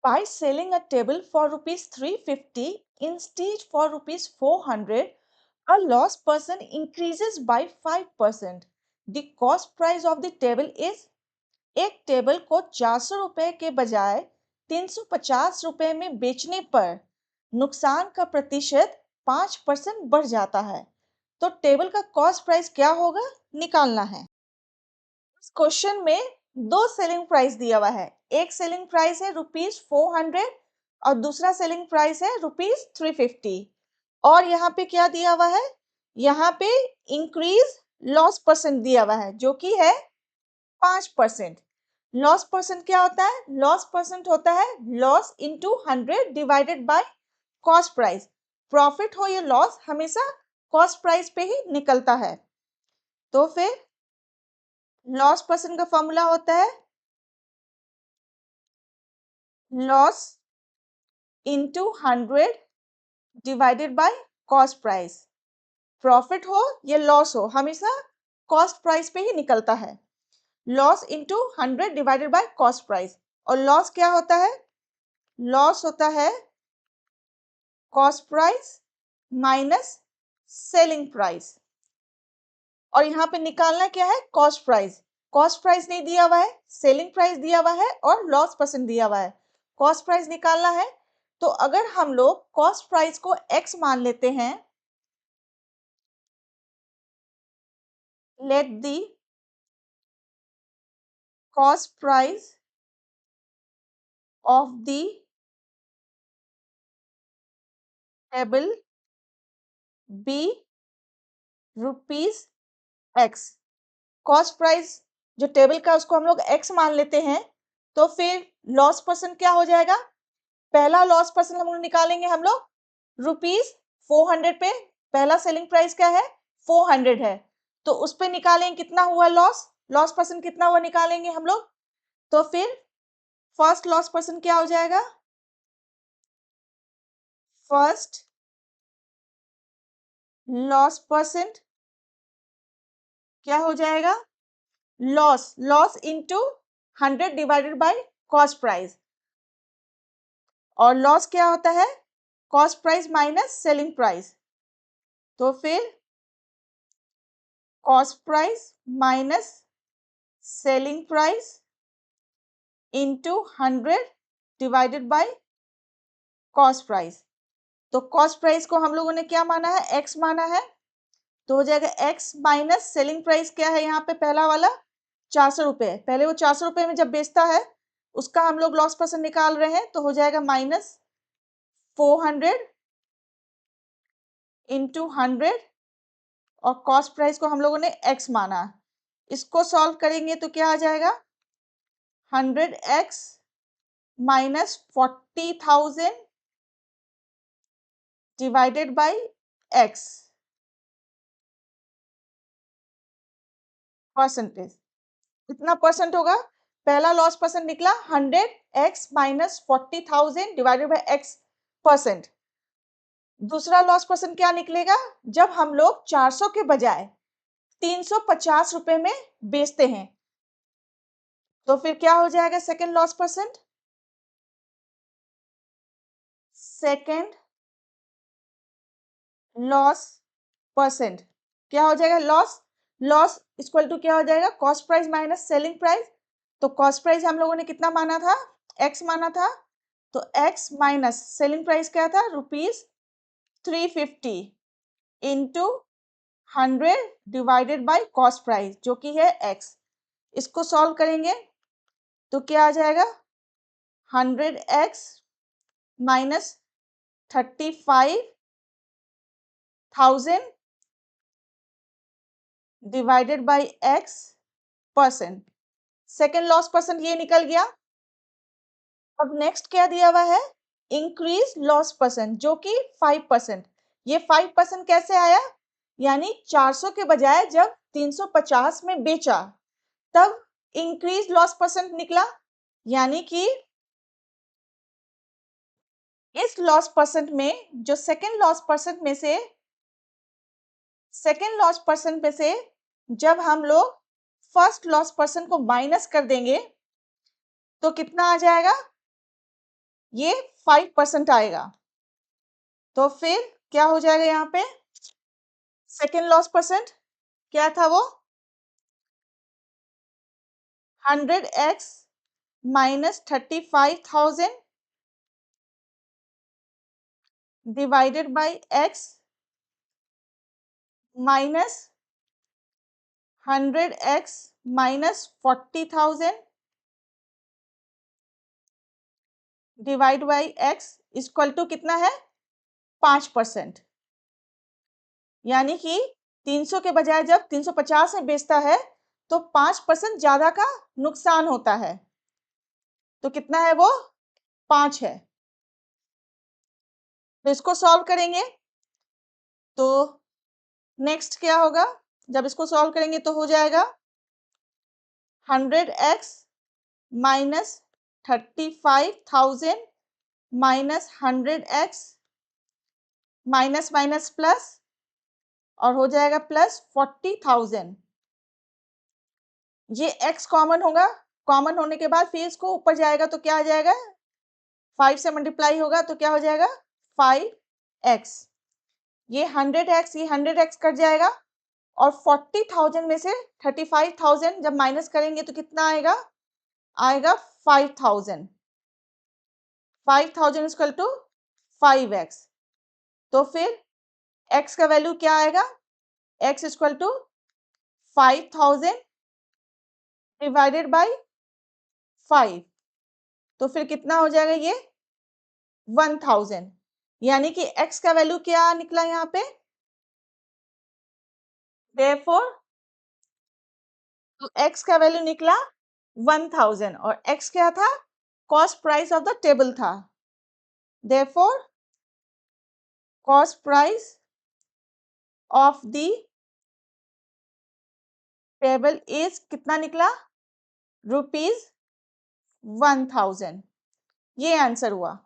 By selling a table for rupees 350 instead for rupees 400, a loss percent increases by 5%. The cost price of the table is एक table को 400 रुपए के बजाय 350 रुपए में बेचने पर नुकसान का प्रतिशत 5% बढ़ जाता है। तो टेबल का कॉस्ट प्राइस क्या होगा निकालना है। इस क्वेश्चन में दो सेलिंग प्राइस दिया हुआ है। एक सेलिंग प्राइस है ₹400 और दूसरा सेलिंग प्राइस है ₹350। और यहाँ पे क्या दिया हुआ है, यहाँ पे इंक्रीज लॉस परसेंट दिया हुआ है जो कि है 5%। लॉस परसेंट क्या होता है? लॉस परसेंट होता है loss into 100 divided by cost price. Profit हो या लॉस हमेशा कॉस्ट प्राइस पे ही निकलता है। तो फिर लॉस परसेंट का फॉर्मूला होता है loss into 100 divided by cost price. Profit हो या लॉस हो हमेशा कॉस्ट प्राइस पे ही निकलता है। Loss into 100 divided by cost price. और लॉस क्या होता है? लॉस होता है cost price minus selling price. और यहाँ पे निकालना क्या है? Cost price. कॉस्ट प्राइस नहीं दिया हुआ है, सेलिंग प्राइस दिया हुआ है और लॉस परसेंट दिया हुआ है। कॉस्ट प्राइस निकालना है तो अगर हम लोग कॉस्ट प्राइस को x मान लेते हैं, let the cost price of the table be rupees x। Cost price जो टेबल का उसको हम लोग x मान लेते हैं तो फिर लॉस परसेंट क्या हो जाएगा? पहला लॉस परसेंट हम लोग निकालेंगे हम लोग ₹400 पे। पहला सेलिंग प्राइस क्या है? 400 है। तो उस पे निकालेंगे कितना हुआ लॉस, लॉस परसेंट कितना हुआ निकालेंगे हम लोग। तो फिर फर्स्ट लॉस परसेंट क्या हो जाएगा? फर्स्ट लॉस परसेंट क्या हो जाएगा? Loss, loss into 100 divided by cost price. और लॉस क्या होता है? Cost price minus selling price. तो फिर cost price minus selling price into 100 divided by cost price. तो कॉस्ट प्राइस को हम लोगों ने क्या माना है? एक्स माना है। तो हो जाएगा एक्स माइनस सेलिंग प्राइस क्या है यहाँ पे? पहला वाला 400 रुपए। पहले वो 400 रुपए में जब बेचता है उसका हम लोग लॉस परसेंट निकाल रहे हैं तो हो जाएगा माइनस 400 इंटू 100 और कॉस्ट प्राइस को हम लोगों ने एक्स माना। इसको सॉल्व करेंगे तो क्या आ जाएगा? 100x minus 40,000 divided by x percentage. कितना परसेंट होगा? पहला लॉस परसेंट निकला 100x minus 40,000 divided by x percent. दूसरा लॉस परसेंट क्या निकलेगा? जब हम लोग 400 के बजाय 350 रुपए में बेचते हैं तो फिर क्या हो जाएगा second loss percent? Second loss percent क्या हो जाएगा? लॉस, लॉस इक्वल टू क्या हो जाएगा? Cost price minus selling price. तो कॉस्ट प्राइस हम लोगों ने कितना माना था? एक्स माना था। तो एक्स माइनस सेलिंग प्राइस क्या था? ₹350 into 100 divided by cost price जो कि है एक्स। इसको सॉल्व करेंगे तो क्या आ जाएगा? 100x minus 35,000 divided by x percent. Second loss percent ये निकल गया। अब नेक्स्ट क्या दिया हुआ है? इंक्रीज लॉस परसेंट जो कि 5%। ये 5% कैसे आया? यानी 400 के बजाय जब 350 में बेचा तब इंक्रीज लॉस परसेंट निकला। यानी कि इस लॉस परसेंट में जो सेकेंड लॉस परसेंट में से जब हम लोग फर्स्ट लॉस परसेंट को माइनस कर देंगे तो कितना आ जाएगा? ये 5% आएगा। तो फिर क्या हो जाएगा यहाँ पे? सेकेंड लॉस परसेंट क्या था वो? 100x minus 35,000 divided by x minus 100x minus 40,000 divide by x equal to कितना है? 5%। यानी कि 300 के बजाय जब 350 में बेचता है तो 5% ज्यादा का नुकसान होता है। तो कितना है वो? 5 है। तो इसको सॉल्व करेंगे तो नेक्स्ट क्या होगा? जब इसको सॉल्व करेंगे तो हो जाएगा 100x minus 35,000 minus 100x minus minus plus और हो जाएगा प्लस 40,000। ये x कॉमन होगा, कॉमन होने के बाद फिर इसको ऊपर जाएगा तो क्या आ जाएगा? 5 से मल्टीप्लाई होगा तो क्या हो जाएगा? 5x। ये 100x, ये 100x कट जाएगा और 40,000 में से 35,000 जब माइनस करेंगे तो कितना आएगा? आएगा 5,000। 5,000 इक्वल टू 5x। तो फिर x का वैल्यू क्या आएगा? x equal to 5,000 divided by 5। तो फिर कितना हो जाएगा ये? 1,000। यानी कि x का वैल्यू क्या निकला यहाँ पे? Therefore, तो x का वैल्यू निकला 1000 और x क्या था? Cost price of the table था। Therefore, cost price of the table is कितना निकला? ₹1000। ये आंसर हुआ।